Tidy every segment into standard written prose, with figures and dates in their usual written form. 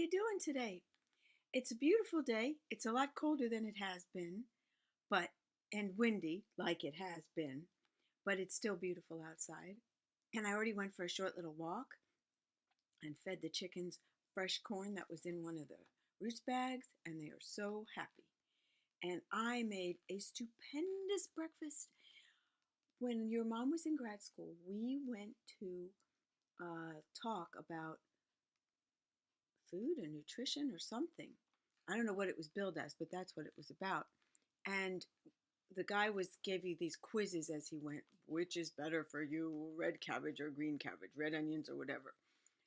you doing today? It's a beautiful day. It's a lot colder than it has been, but and windy like it has been, but it's still beautiful outside. And I already went for a short little walk and fed the chickens fresh corn that was in one of the roost bags, and they are so happy. And I made a stupendous breakfast. When your mom was in grad school, we went to talk about food and nutrition or something. I don't know what it was billed as, but that's what it was about. And the guy was gave you these quizzes as he went, which is better for you, red cabbage or green cabbage, red onions or whatever.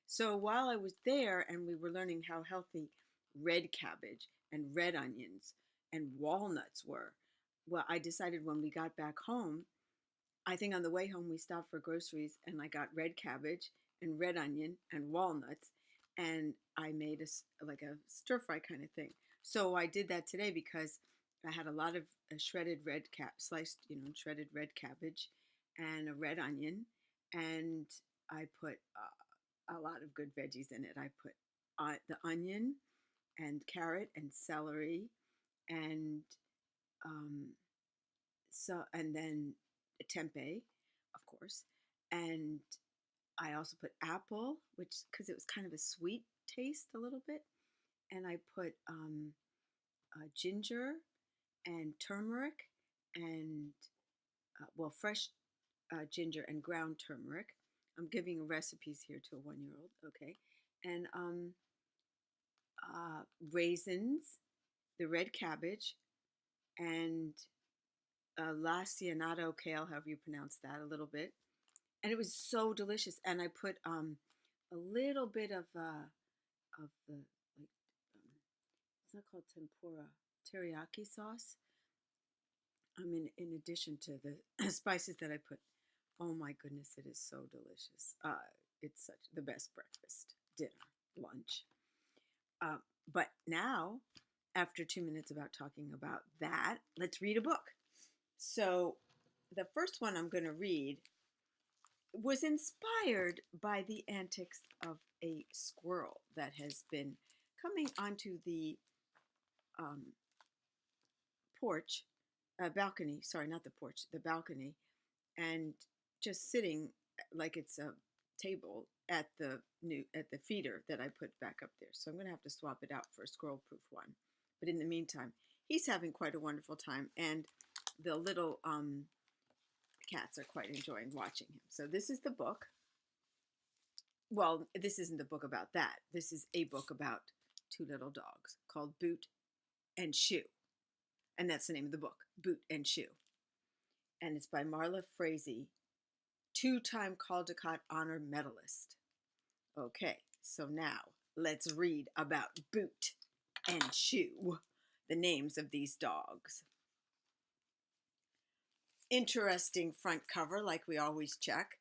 So while I was there and we were learning how healthy red cabbage and red onions and walnuts were, well, I decided when we got back home, I think on the way home we stopped for groceries and I got red cabbage and red onion and walnuts, and I made like a stir fry kind of thing. So I did that today because I had a lot of shredded sliced, shredded red cabbage and a red onion, and I put a lot of good veggies in it. I put the onion and carrot and celery and um, and then tempeh, of course, and I also put apple, which because it was kind of a sweet taste a little bit, and I put ginger and turmeric and fresh ginger and ground turmeric. I'm giving recipes here to a 1-year-old, okay, and raisins, the red cabbage, and lacinato kale, however you pronounce that, a little bit, and it was so delicious. And I put a little bit of the like it's not called tempura, teriyaki sauce. I mean, in addition to the spices that I put. Oh my goodness, it is so delicious. It's such the best breakfast, dinner, lunch. Uh, but now, after 2 minutes about talking about that, let's read a book. So, the first one I'm going to read was inspired by the antics of a squirrel that has been coming onto the um, balcony, sorry, not the porch, the balcony, and just sitting like it's a table at the feeder that I put back up there. So I'm going to have to swap it out for a squirrel-proof one. But in the meantime, he's having quite a wonderful time, and the little cats are quite enjoying watching him. So this is the book. Well, this isn't the book about that. This is a book about two little dogs called Boot and Shoe. And that's the name of the book, Boot and Shoe. And it's by Marla Frazee, two-time Caldecott Honor medalist. Okay, so now let's read about Boot and Shoe, the names of these dogs. Interesting front cover, like we always check.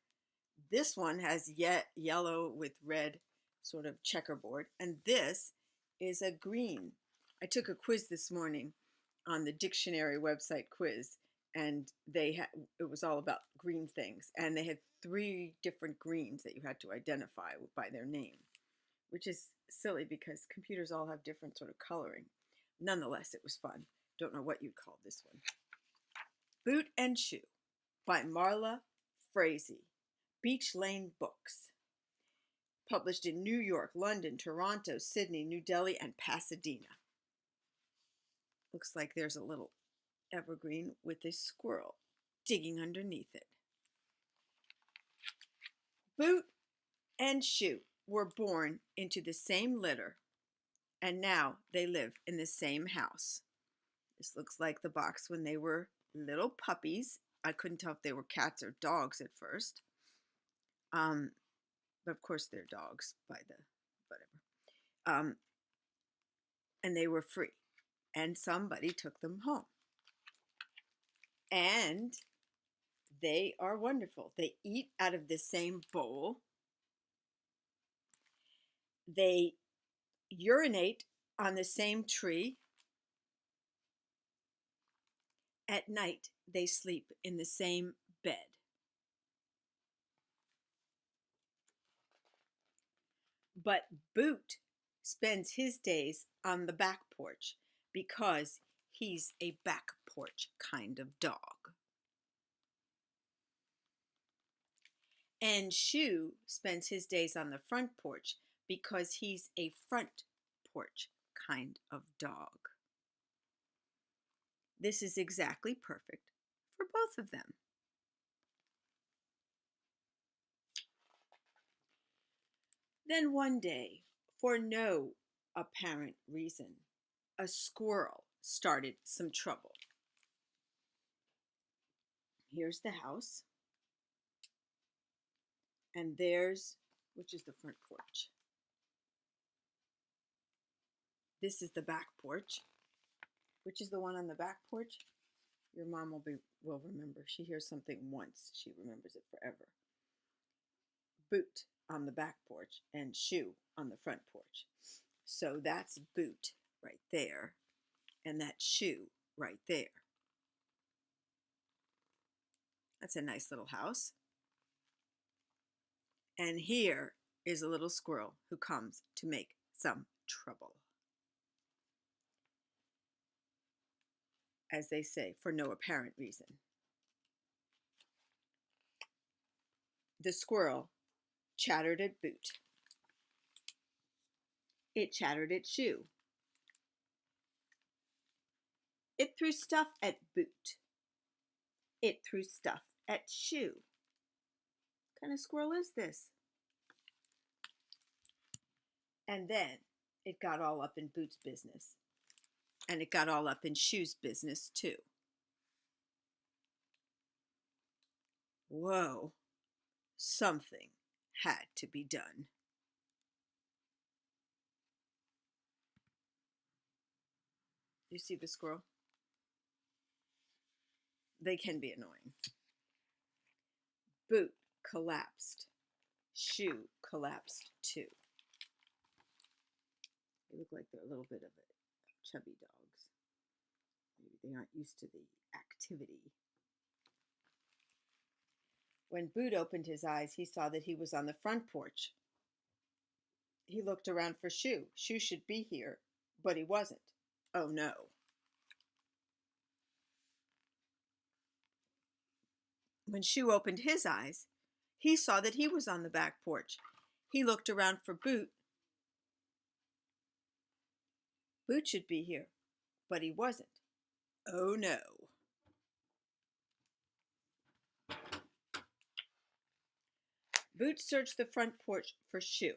This one has yellow with red sort of checkerboard, and this is a green. I took a quiz this morning on the dictionary website quiz, and it was all about green things, and they had 3 different greens that you had to identify by their name, which is silly because computers all have different sort of coloring. Nonetheless, it was fun. Don't know what you'd call this one. Boot and Shoe by Marla Frazee, Beach Lane Books. Published in New York, London, Toronto, Sydney, New Delhi, and Pasadena. Looks like there's a little evergreen with a squirrel digging underneath it. Boot and Shoe were born into the same litter, and now they live in the same house. This looks like the box when they were little puppies. I couldn't tell if they were cats or dogs at first. But of course they're dogs by the whatever. And they were free, and somebody took them home. And they are wonderful. They eat out of the same bowl. They urinate on the same tree. At night, they sleep in the same bed. But Boot spends his days on the back porch because he's a back porch kind of dog. And Shoe spends his days on the front porch because he's a front porch kind of dog. This is exactly perfect for both of them. Then one day, for no apparent reason, a squirrel started some trouble. Here's the house, and there's, which is the front porch. This is the back porch. Which is the one on the back porch? Your mom will remember. She hears something once, she remembers it forever. Boot on the back porch and Shoe on the front porch. So that's Boot right there, and that's Shoe right there. That's a nice little house. And here is a little squirrel who comes to make some trouble. As they say, for no apparent reason. The squirrel chattered at Boot. It chattered at Shoe. It threw stuff at Boot. It threw stuff at Shoe. What kind of squirrel is this? And then it got all up in Boot's business. And it got all up in Shoe's business too. Whoa, something had to be done. You see the squirrel? They can be annoying. Boot collapsed. Shoe collapsed too. They look like they're a little bit of a chubby dogs. Maybe they aren't used to the activity. When Boot opened his eyes, he saw that he was on the front porch. He looked around for Shoe. Shoe should be here, but he wasn't. Oh no. When Shoe opened his eyes, he saw that he was on the back porch. He looked around for Boot. Boot should be here, but he wasn't. Oh no. Boot searched the front porch for Shoe.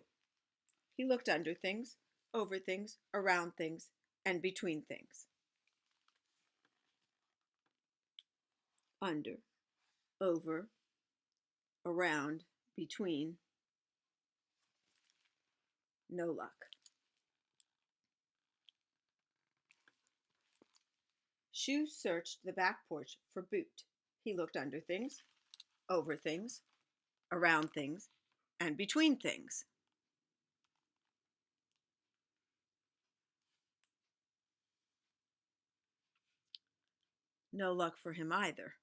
He looked under things, over things, around things, and between things. Under, over, around, between. No luck. Shoe searched the back porch for Boot. He looked under things, over things, around things, and between things. No luck for him either.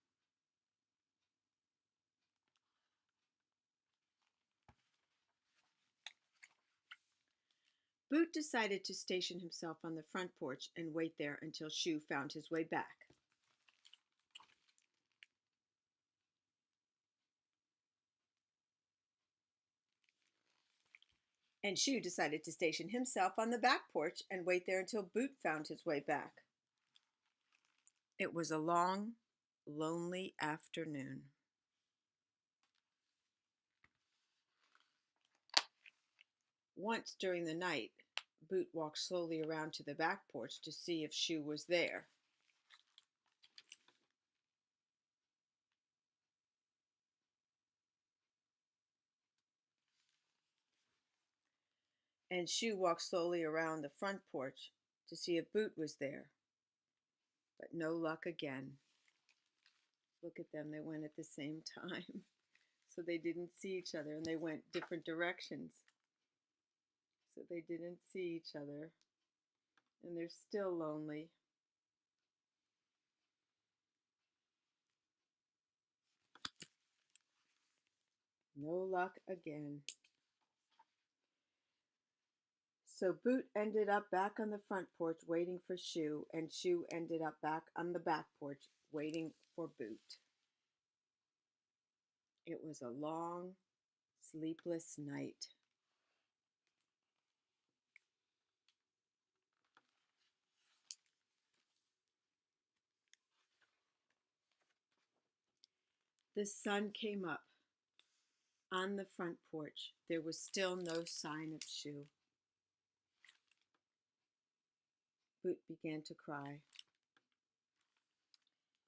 Boot decided to station himself on the front porch and wait there until Shoe found his way back. And Shoe decided to station himself on the back porch and wait there until Boot found his way back. It was a long, lonely afternoon. Once during the night, Boot walked slowly around to the back porch to see if Shoe was there. And Shoe walked slowly around the front porch to see if Boot was there. But no luck again. Look at them, they went at the same time. So they didn't see each other, and they went different directions. So they didn't see each other, and they're still lonely. No luck again. So Boot ended up back on the front porch waiting for Shoe, and Shoe ended up back on the back porch waiting for Boot. It was a long, sleepless night. The sun came up. On the front porch, there was still no sign of Shoe. Boot began to cry.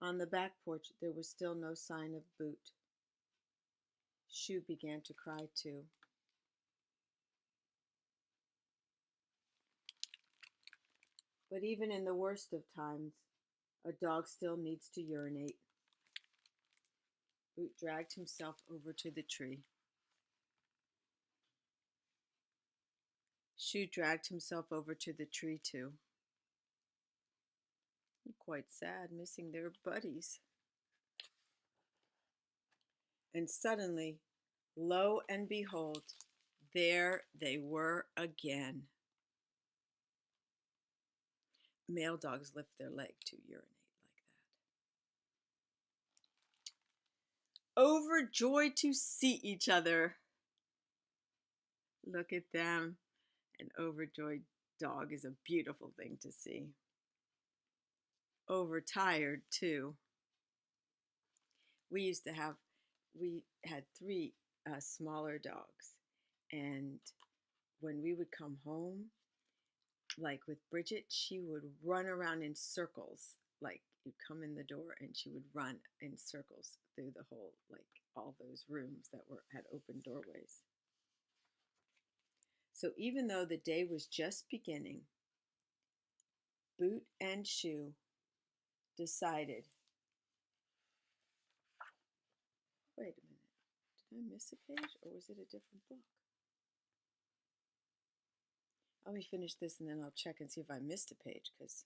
On the back porch, there was still no sign of Boot. Shoe began to cry too. But even in the worst of times, a dog still needs to urinate. Boot dragged himself over to the tree. Shoe dragged himself over to the tree too. Quite sad, missing their buddies. And suddenly, lo and behold, there they were again. Male dogs lift their leg to urinate like that. Overjoyed to see each other. Look at them. An overjoyed dog is a beautiful thing to see. Overtired too. We had three smaller dogs, and when we would come home, like with Bridget, she would run around in circles. Like you'd come in the door and she would run in circles through the whole, like all those rooms that had open doorways. So even though the day was just beginning, Boot and Shoe decided, wait a minute, did I miss a page or was it a different book? Let me finish this and then I'll check and see if I missed a page, because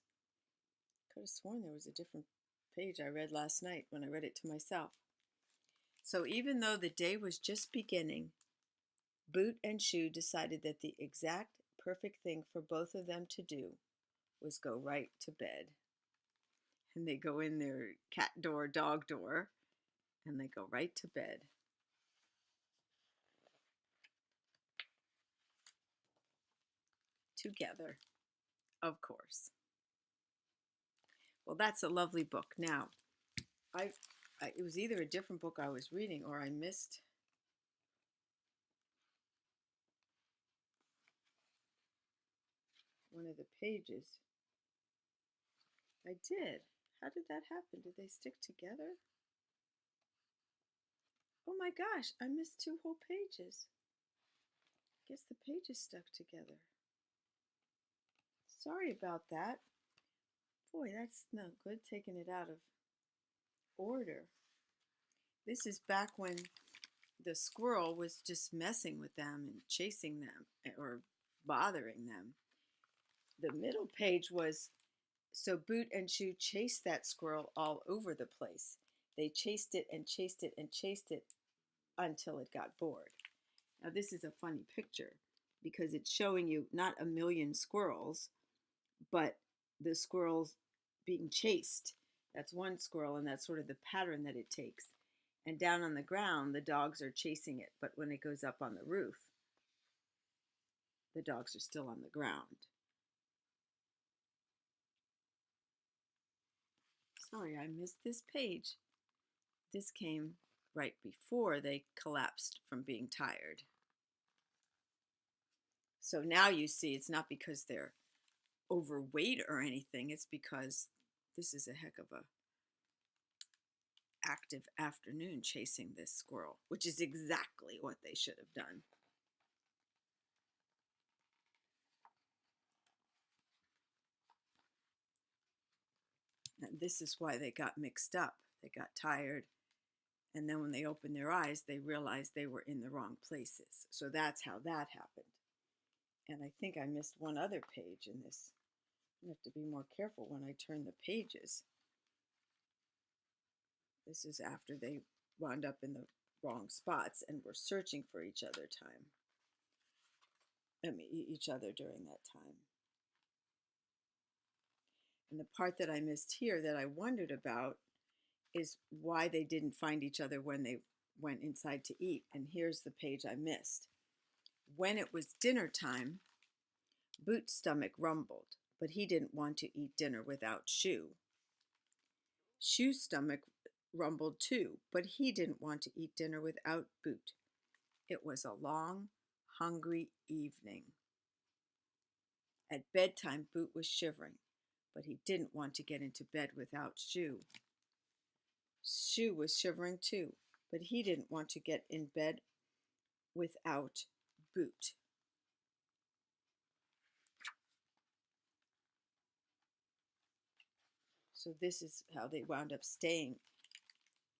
I could have sworn there was a different page I read last night when I read it to myself. So even though the day was just beginning, Boot and Shoe decided that the exact perfect thing for both of them to do was go right to bed. And they go in their cat door, dog door, and they go right to bed. Together, of course. Well, that's a lovely book. Now, it was either a different book I was reading or I missed one of the pages. I did. How did that happen? Did they stick together? Oh my gosh, I missed 2 whole pages. I guess the pages stuck together. Sorry about that. Boy, that's not good, taking it out of order. This is back when the squirrel was just messing with them and chasing them or bothering them. The middle page was, so Boot and Shoe chased that squirrel all over the place. They chased it and chased it and chased it until it got bored. Now this is a funny picture because it's showing you not a million squirrels, but the squirrels being chased. That's one squirrel, and that's sort of the pattern that it takes. And down on the ground, the dogs are chasing it, but when it goes up on the roof, the dogs are still on the ground. Sorry, I missed this page. This came right before they collapsed from being tired. So now you see it's not because they're overweight or anything, it's because this is a heck of a active afternoon chasing this squirrel, which is exactly what they should have done. And this is why they got mixed up. They got tired, and then when they opened their eyes, they realized they were in the wrong places. So that's how that happened. And I think I missed one other page in this. I have to be more careful when I turn the pages. This is after they wound up in the wrong spots and were searching for each other time. each other during that time. And the part that I missed here that I wondered about is why they didn't find each other when they went inside to eat. And here's the page I missed. When it was dinner time, Boot's stomach rumbled, but he didn't want to eat dinner without Shoe. Shoe's stomach rumbled too, but he didn't want to eat dinner without Boot. It was a long, hungry evening. At bedtime, Boot was shivering, but he didn't want to get into bed without Shoe. Shoe was shivering too, but he didn't want to get in bed without Boot. So this is how they wound up staying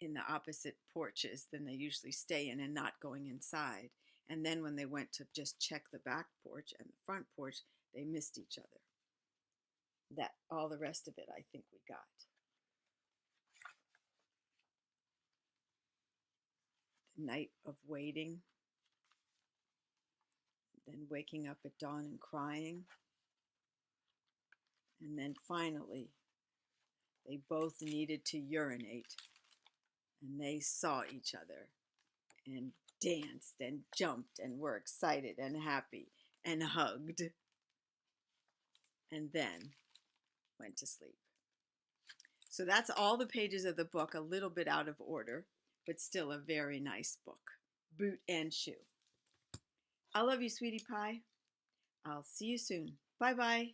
in the opposite porches than they usually stay in and not going inside. And then when they went to just check the back porch and the front porch, they missed each other. That all the rest of it I think we got. The night of waiting, then waking up at dawn and crying. And then finally, they both needed to urinate. And they saw each other and danced and jumped and were excited and happy and hugged. And then went to sleep. So that's all the pages of the book, a little bit out of order, but still a very nice book. Boot and Shoe. I love you, sweetie pie. I'll see you soon. Bye-bye.